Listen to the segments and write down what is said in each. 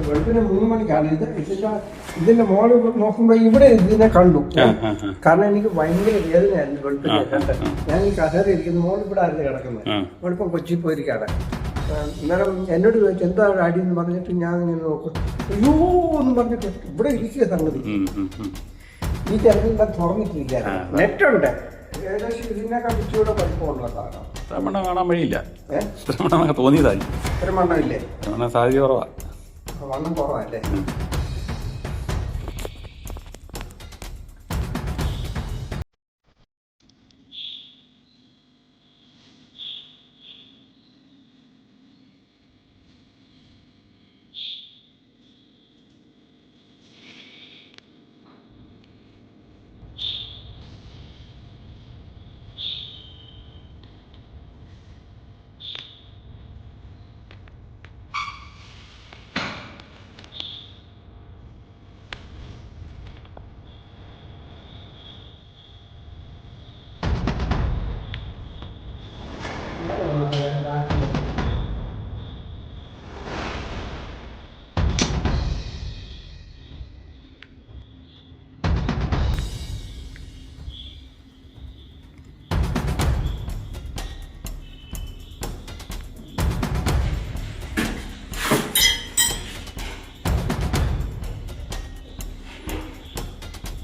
വെളുപ്പിന് 3 മണിക്കാണ് ഇതിന്റെ മോള് നോക്കുമ്പോ ഇവിടെ ഇതിനെ കണ്ടു. കാരണം എനിക്ക് ഭയങ്കര വേദനയായിരുന്നു വെളുപ്പിനെ കണ്ട്. ഞാൻ ഈ കസേര ഇരിക്കുന്ന മോൾ ഇവിടെ ആയിരുന്നു കിടക്കുന്നത്. വെളുപ്പം കൊച്ചി പോയിരിക്കാണ്. അന്നേരം എന്നോട് ചോദിച്ചു എന്താ അടി എന്ന് പറഞ്ഞിട്ട് ഞാൻ ഇങ്ങനെ നോക്കും. അയ്യോ എന്ന് പറഞ്ഞിട്ട് ഇവിടെ ഇരിക്കുക സംഗതി. ഈ ജനലിന്റെ തുറന്നിട്ടിരിക്കുകയാണ്. നെറ്റുണ്ട്, ഏകദേശം ഇതിനേക്കാൾ ഉച്ചയുടെ വലിപ്പമുള്ള സാധനം. ശ്രമണം കാണാൻ വഴിയില്ല. ശ്രമണം തോന്നിയതായി. ഇത്ര മണ്ണമില്ലേ? സാധ്യത കുറവാ. വണ്ണം കുറവല്ലേ?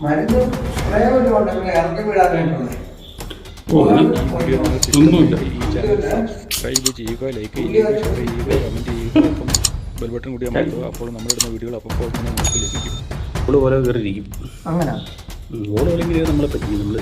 മരുന്ന് പ്രയോജനമുണ്ടെങ്കിൽ ഇറക്കി വിടാനായിട്ടുള്ളത് ഒന്നുമില്ല. സബ്സ്ക്രൈബ് ചെയ്യുക, ലൈക്ക് ചെയ്യുക, ഷെയർ ചെയ്യുക, കമൻറ്റ് ചെയ്യുക, അപ്പം ബെൽ ബട്ടൺ കൂടി അമർത്തുക. അപ്പോൾ നമ്മളിടുന്ന വീഡിയോകൾ അപ്പോൾ തന്നെ നമുക്ക് ലഭിക്കും. ഓള് ഓരോ കയറിയിരിക്കും. അങ്ങനെ ഓള് അല്ലെങ്കിൽ നമ്മളെ പറ്റി നമ്മൾ